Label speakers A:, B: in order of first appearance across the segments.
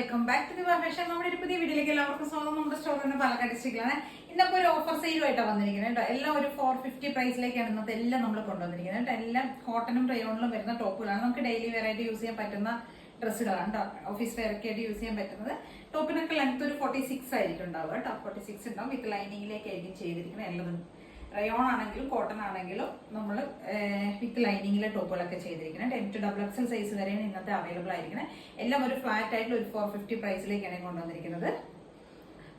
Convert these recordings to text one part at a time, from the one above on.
A: Welcome back to the fashion. നമ്മുടെ ഒരു പുതിയ വീഡിയോയിലേക്ക് എല്ലാവർക്കും സ്വാഗതം. നമ്മുടെ സ്റ്റോർ തന്നെ പാലക്കാട് ഡിസ്ട്രിക്റ്റിലാണ്. ഇന്നപ്പോൾ ഒരു ഓഫർ സെയിലുമായിട്ടാണ് വന്നിരിക്കുന്നത് കേട്ടോ. എല്ലാം ഒരു 450 പ്രൈസിലേക്കാണ് ഇന്നത്തെ എല്ലാം നമ്മൾ കൊണ്ടുവന്നിരിക്കുന്നത് കേട്ടോ. എല്ലാം കോട്ടണും റയോണിലും വരുന്ന ടോപ്പുകളാണ്. നമുക്ക് ഡെയിലി വെയർ ആയിട്ട് യൂസ് ചെയ്യാൻ പറ്റുന്ന ഡ്രസ്സുകളാണ് കേട്ടോ. ഓഫീസ് വെയർ ഒക്കെ ആയിട്ട് യൂസ് ചെയ്യാൻ പറ്റുന്നത്. ടോപ്പിനൊക്കെ ലെങ്ത് ഒരു 46 ആയിരിക്കും ഉണ്ടാവുക കേട്ടോ. 46 ഉണ്ടാവും. വിത്ത് ലൈനിങ്ങിലേക്കായിരിക്കും ചെയ്തിരിക്കുന്നത്. എല്ലാം റയോൺ ആണെങ്കിലും കോട്ടൺ ആണെങ്കിലും നമ്മൾ വിത്ത് ലൈനിങ്ങിലെ ടോപ്പുകളൊക്കെ ചെയ്തിരിക്കുന്നത്. 10 to XXL സൈസ് വരെയാണ് ഇന്നത്തെ അവൈലബിൾ ആയിരിക്കുന്നത്. എല്ലാം ഒരു ഫ്ലാറ്റ് ആയിട്ടുള്ള ഒരു 450 പ്രൈസിലേക്കാണ് കൊണ്ടുവന്നിരിക്കുന്നത്.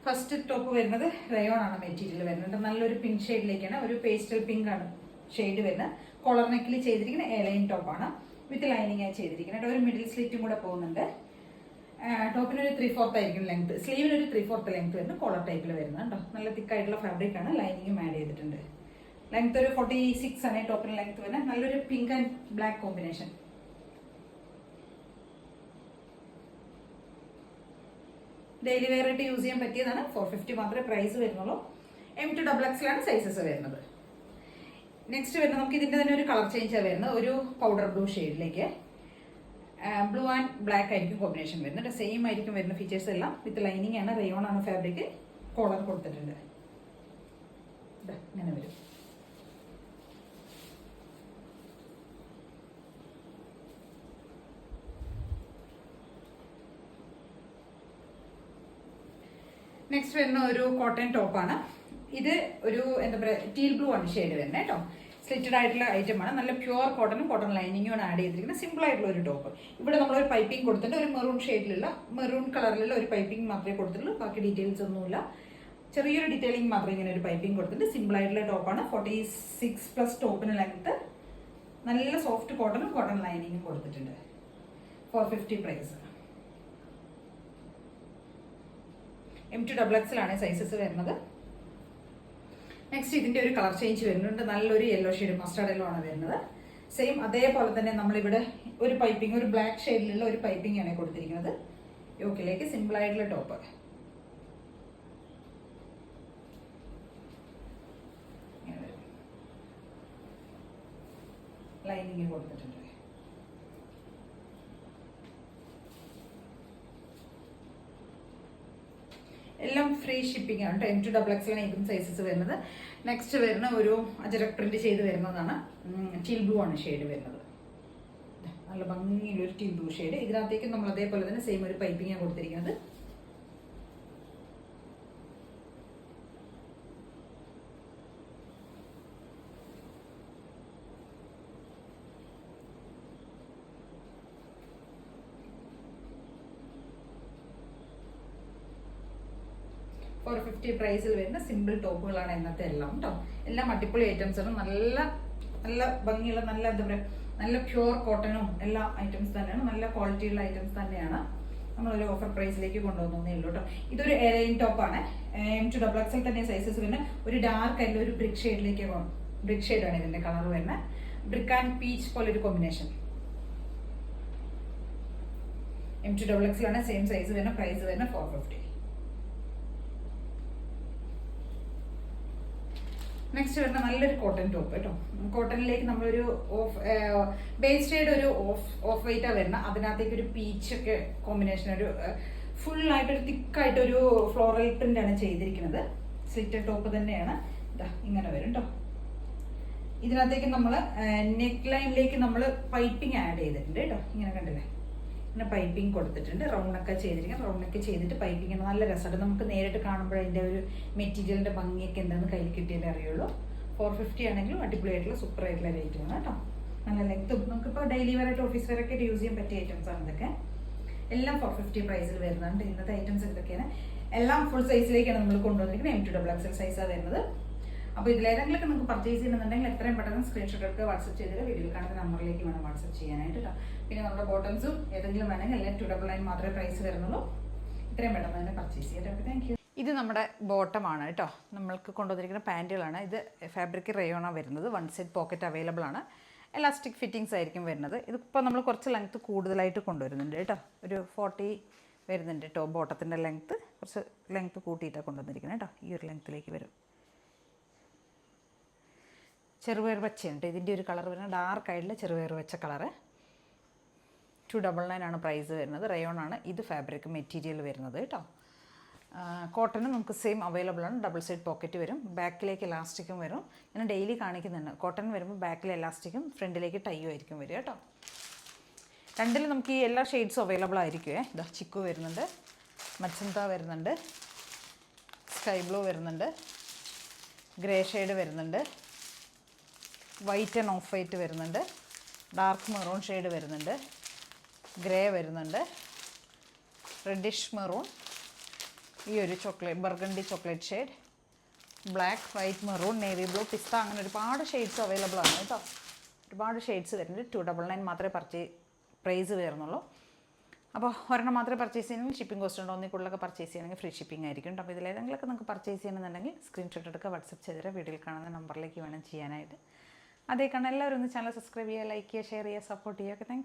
A: ഫസ്റ്റ് ടോപ്പ് വരുന്നത് റയോൺ ആണ് മെറ്റീരിയൽ വരുന്നത്. നല്ലൊരു പിങ്ക് ഷെയ്ഡിലേക്കാണ്, ഒരു പേസ്റ്റൽ പിങ്ക് ആണ് ഷെയ്ഡ് വരുന്നത്. കോളർ നെക്കിൽ ചെയ്തിരിക്കുന്ന എലൈൻ ടോപ്പാണ് വിത്ത് ലൈനിങ് ആയി ചെയ്തിരിക്കുന്നത്. ഒരു മിഡിൽ സ്ലിറ്റും കൂടെ പോകുന്നുണ്ട്. ടോപ്പിന് ഒരു 3/4 ആയിരിക്കും ലെങ്ത്, സ്ലീവിന് ഒരു 3/4 ലെങ്ത് വരുന്നത്. കോളർ ടൈപ്പിൽ വരുന്നത് കേട്ടോ. നല്ല തിക്കായിട്ടുള്ള ഫാബ്രിക് ആണ്. ലൈനിങ്ങും ആഡ് ചെയ്തിട്ടുണ്ട്. ലെങ്ത് ഒരു 46 ആണ് ടോപ്പിന് ലെങ്ത് വരുന്നത്. നല്ലൊരു pink and black combination. Daily wear ആയിട്ട് യൂസ് ചെയ്യാൻ പറ്റിയതാണ്. 450 മാത്രമേ പ്രൈസ് വരുന്നുള്ളൂ. M to XXL ആണ് സൈസസ് വരുന്നത്. നെക്സ്റ്റ് വരുന്നത് നമുക്ക് ഇതിന്റെ തന്നെ ഒരു കളർ ചേഞ്ച് വരുന്നത്. ഒരു പൗഡർ ബ്ലൂ ഷെയ്ഡിലേക്ക് ബ്ലൂ ആൻഡ് ബ്ലാക്ക് ആയിരിക്കും കോമ്പിനേഷൻ വരുന്നത്. സെയിം ആയിരിക്കും വരുന്ന ഫീച്ചേഴ്സ് എല്ലാം. വിത്ത് ലൈനിങ് ആണ്, റയോൺ ആണ് ഫാബ്രിക്. കോളർ കൊടുത്തിട്ടുണ്ട്. ഇങ്ങനെ വരും. നെക്സ്റ്റ് വരുന്ന ഒരു കോട്ടൺ ടോപ്പാണ്. ഇത് ഒരു എന്താ പറയുക, ടീൽ ബ്ലൂ ആണ് ഷെയ്ഡ് വരുന്നത് കേട്ടോ. സ്ലിറ്റഡ് ആയിട്ടുള്ള ഐറ്റം ആണ്. നല്ല പ്യുവർ കോട്ടണും കോട്ടൺ ലൈനിങ്ങും ആണ് ആഡ് ചെയ്തിരിക്കുന്നത്. സിമ്പിൾ ആയിട്ടുള്ള ഒരു ടോപ്പ്. ഇവിടെ നമ്മളൊരു പൈപ്പിംഗ് കൊടുത്തിട്ടുണ്ട്. ഒരു മെറൂൺ ഷെയ്ഡിലുള്ള, മെറൂൺ കളറിലുള്ള ഒരു പൈപ്പിംഗ് മാത്രമേ കൊടുത്തിട്ടുള്ളൂ. ബാക്കി ഡീറ്റെയിൽസ് ഒന്നുമില്ല. ചെറിയൊരു ഡീറ്റെയിലിംഗ് മാത്രമേ ഇങ്ങനെ ഒരു പൈപ്പിംഗ് കൊടുത്തിട്ടുണ്ട്. സിമ്പിൾ ആയിട്ടുള്ള ടോപ്പാണ്. 46+ ടോപ്പിന് ലെങ്ത്. നല്ല സോഫ്റ്റ് കോട്ടണും കോട്ടൺ ലൈനിങ്ങും കൊടുത്തിട്ടുണ്ട്. 450 പ്രൈസ്. M to XXL ആണ് സൈസസ് വരുന്നത്. നെക്സ്റ്റ് ഇതിന്റെ ഒരു കളർ ചേഞ്ച് വരുന്നുണ്ട്. നല്ലൊരു യെല്ലോ ഷെയ്ഡ്, മസ്റ്റാർഡ് യെല്ലോ ആണ് വരുന്നത്. സെയിം അതേപോലെ തന്നെ നമ്മളിവിടെ ഒരു പൈപ്പിംഗ്, ഒരു ബ്ലാക്ക് ഷെയ്ഡിലുള്ള ഒരു പൈപ്പിംഗ് ആണ് കൊടുത്തിരിക്കുന്നത്. യോക്കിലേക്ക് സിമ്പിൾ ആയിട്ടുള്ള ടോപ്പ്. ലൈനിങ് കൊടുത്തിട്ടുണ്ട്. എല്ലാം ഫ്രീ ഷിപ്പിംഗ് ആണ്. M to XXL ആണ് ഇതും സൈസസ് വരുന്നത്. നെക്സ്റ്റ് വരുന്ന ഒരു അജരക് പ്രിന്റ് ചെയ്ത് വരുന്നതാണ്. ടീൽ ബ്ലൂ ആണ് ഷെയ്ഡ് വരുന്നത്. നല്ല ഭംഗിയുള്ള ഒരു ടീൽ ബ്ലൂ ഷെയ്ഡ്. ഇതിനകത്തേക്ക് നമ്മൾ അതേപോലെ തന്നെ സെയിം ഒരു പൈപ്പിംഗ് ആണ് കൊടുത്തിരിക്കുന്നത്. ഒരു 50 പ്രൈസിൽ വരുന്ന സിമ്പിൾ ടോപ്പുകളാണ് ഇന്നത്തെ എല്ലാം കേട്ടോ. എല്ലാം അടിപൊളി ഐറ്റംസ് ആണ്. നല്ല നല്ല ഭംഗിയുള്ള, നല്ല എന്താ പറയുക, നല്ല പ്യുവർ കോട്ടണും എല്ലാ ഐറ്റംസ് തന്നെയാണ്. നല്ല ക്വാളിറ്റിയുള്ള ഐറ്റംസ് തന്നെയാണ്. നമ്മളൊരു ഓഫർ പ്രൈസിലേക്ക് കൊണ്ടുവന്നേ ഉള്ളൂ കേട്ടോ. ഇതൊരു എലൈൻ ടോപ്പാണ്. M to XXL തന്നെ സൈസസ് വരുന്നത്. ഒരു ഡാർക്ക് ആയിട്ടുള്ള ഒരു ബ്രിക്ക് ഷെയ്ഡിലേക്ക്, ബ്രിക്ക് ഷെയ്ഡാണ് ഇതിന്റെ കളർ വരുന്നത്. ബ്രിക്ക് ആൻഡ് പീച്ച് പോലെ ഒരു കോമ്പിനേഷൻ. M to XXL ആണ് സെയിം സൈസ് വരുന്ന. പ്രൈസ് വരുന്ന 450. നെക്സ്റ്റ് വരുന്ന നല്ലൊരു കോട്ടൺ ടോപ്പ് കേട്ടോ. കോട്ടണിലേക്ക് നമ്മളൊരു ബേസ് ഷെയ്ഡ് ഒരു ഓഫ് വൈറ്റാ വരുന്ന. അതിനകത്തേക്ക് ഒരു പീച്ചൊക്കെ കോമ്പിനേഷൻ, ഒരു ഫുൾ ആയിട്ടൊരു തിക്കായിട്ടൊരു ഫ്ലോറൽ പ്രിന്റ് ആണ് ചെയ്തിരിക്കുന്നത്. സ്ലിറ്റഡ് ടോപ്പ് തന്നെയാണ്. ഇതാ ഇങ്ങനെ വരും കേട്ടോ. ഇതിനകത്തേക്ക് നമ്മൾ നെക്ക് ലൈനിലേക്ക് നമ്മൾ പൈപ്പിംഗ് ആഡ് ചെയ്തിട്ടുണ്ട് കേട്ടോ. ഇങ്ങനെ കണ്ടില്ലേ, ഇങ്ങനെ പൈപ്പിംഗ് കൊടുത്തിട്ടുണ്ട്. റൗണ്ട് നെക്ക് ചെയ്തിരിക്കുന്നത്. റൗണ്ട് നെക്ക് ചെയ്തിട്ട് പൈപ്പിംഗ് നല്ല രസമുണ്ട്. നമുക്ക് നേരിട്ട് കാണുമ്പോൾ അതിൻ്റെ ഒരു മെറ്റീരിയലിന്റെ ഭംഗിയൊക്കെ എന്താണെന്ന് കയ്യിൽ കിട്ടിയാലേ അറിയുള്ളൂ. 450 ആണെങ്കിലും അടിപൊളിയായിട്ടുള്ള സൂപ്പർ ആയിട്ടുള്ള റേറ്റ് ആണ് കേട്ടോ. നല്ല ലെങ്ത്തും നമുക്കിപ്പോൾ ഡെയിലി വെയർ ആയിട്ട് ഓഫീസ് വെയർ ഒക്കെ യൂസ് ചെയ്യാൻ പറ്റിയ ഐറ്റംസ് ആണ് ഇതൊക്കെ. എല്ലാം 450 പ്രൈസിൽ വരുന്നുണ്ട്. ഇന്നത്തെ ഐറ്റംസ് ഇതൊക്കെയാണ്. എല്ലാം ഫുൾ സൈസിലേക്കാണ് നമ്മൾ കൊണ്ടുവന്നിരിക്കുന്നത്. M to XXL സൈസാണ് വരുന്നത്. അപ്പോൾ ഇതിലേതെങ്കിലുമൊക്കെ നിങ്ങൾക്ക് പർച്ചേസ് ചെയ്യണമെന്നുണ്ടെങ്കിൽ എത്രയും പെട്ടെന്ന് സ്ക്രീൻഷോട്ട് എടുത്ത് വാട്സ്ആപ്പ് ചെയ്തിട്ട് വീഡിയോയിൽ കാണുന്ന നമ്പറിലേക്ക് വേണം വാട്സ്ആപ്പ് ചെയ്യാനായിട്ട് കേട്ടോ. പിന്നെ നമ്മുടെ ബോട്ടംസും ഏതെങ്കിലും വേണമെങ്കിൽ എല്ലാം 299 മാത്രമേ പ്രൈസ് വരുന്നുള്ളൂ. ഇത്രയും പെട്ടെന്ന് തന്നെ പർച്ചേസ് ചെയ്യാം. Thank you. ഇത് നമ്മുടെ ബോട്ടമാണ് കേട്ടോ. നമ്മൾക്ക് കൊണ്ടുവന്നിരിക്കുന്ന പാൻറ്റുകളാണ്. ഇത് ഫാബ്രിക് റയോണാണ് വരുന്നത്. 1 സൈഡ് പോക്കറ്റ് അവൈലബിൾ ആണ്. എലാസ്റ്റിക് ഫിറ്റിങ്സ് ആയിരിക്കും വരുന്നത്. ഇതിപ്പോൾ നമ്മൾ കുറച്ച് ലെങ്ത്ത് കൂടുതലായിട്ട് കൊണ്ടുവരുന്നുണ്ട് കേട്ടോ. ഒരു 40 വരുന്നുണ്ട് കേട്ടോ. ബോട്ടത്തിൻ്റെ ലെങ്ത്ത് കുറച്ച് ലെങ്ത്ത് കൂട്ടിയിട്ടാണ് കൊണ്ടുവന്നിരിക്കുന്നത് കേട്ടോ. ഈ ഒരു ലെങ്ത്തിലേക്ക് വരും. ചെറുപയർ പച്ചയുണ്ട് ഇതിൻ്റെ ഒരു കളർ വരുന്നത്. ഡാർക്ക് ആയിട്ടുള്ള ചെറുപയർ പച്ച കളറ്. 299 ആണ് പ്രൈസ് വരുന്നത്. റയോൺ ആണ് ഇത് ഫാബ്രിക് മെറ്റീരിയൽ വരുന്നത് കേട്ടോ. കോട്ടനും നമുക്ക് സെയിം അവൈലബിൾ ആണ്. ഡബിൾ സൈഡ് പോക്കറ്റ് വരും, ബാക്കിലേക്ക് ഇലാസ്റ്റിക്കും വരും. ഞാൻ ഡെയിലി കാണിക്കുന്നുണ്ട്. കോട്ടൺ വരുമ്പോൾ ബാക്കിൽ ഇലാസ്റ്റിക്കും ഫ്രണ്ടിലേക്ക് ടൈയും ആയിരിക്കും വരിക കേട്ടോ. രണ്ടിലും നമുക്ക് ഈ എല്ലാ ഷെയ്ഡ്സും അവൈലബിൾ ആയിരിക്കുമേ. ഇതാ ചിക്കു വരുന്നുണ്ട്, മച്ചന്ത വരുന്നുണ്ട്, സ്കൈ ബ്ലൂ വരുന്നുണ്ട്, ഗ്രേ ഷെയ്ഡ് വരുന്നുണ്ട്, വൈറ്റ് ആൻഡ് ഓഫ് വൈറ്റ് വരുന്നുണ്ട്, ഡാർക്ക് മെറൂൺ ഷെയ്ഡ് വരുന്നുണ്ട്, ഗ്രേ വരുന്നുണ്ട്, റെഡിഷ് മെറൂൺ, ഈ ഒരു chocolate burgundy chocolate shade, black, white, maroon, navy blue, pista, അങ്ങനെ ഒരുപാട് ഷെയ്ഡ്സ് അവൈലബിൾ ആണ് കേട്ടോ. ഒരുപാട് ഷെയ്ഡ്സ് വരുന്നുണ്ട്. 299 മാത്രമേ പ്രൈസ് വരുന്നുള്ളൂ. അപ്പോൾ ഒരെണ്ണം മാത്രമേ പർച്ചേസ് ചെയ്യണമെങ്കിൽ ഷിപ്പിംഗ് കോസ്റ്റ് ഉണ്ടോ, ഒന്നിക്കുള്ളൊക്കെ പർച്ചേസ് ചെയ്യണമെങ്കിൽ ഫ്രീ ഷിപ്പിംഗ് ആയിരിക്കും. അപ്പോൾ ഇതിലേതെങ്കിലുമൊക്കെ നിങ്ങൾക്ക് പർച്ചേസ് ചെയ്യണമെന്നുണ്ടെങ്കിൽ സ്ക്രീൻഷോട്ട് എടുക്കുക, വാട്സപ്പ് ചെയ്തിട്ട് വീഡിയോയിൽ കാണുന്ന നമ്പറിലേക്ക് വേണം ചെയ്യാനായിട്ട്. അതേ കാണാൻ എല്ലാവരും ഒന്ന് ചാനൽ സബ്സ്ക്രൈബ് ചെയ്യുക, ലൈക്ക് ചെയ്യുക, ഷെയർ ചെയ്യുക, സപ്പോർട്ട് ചെയ്യുക. Okay, thank you.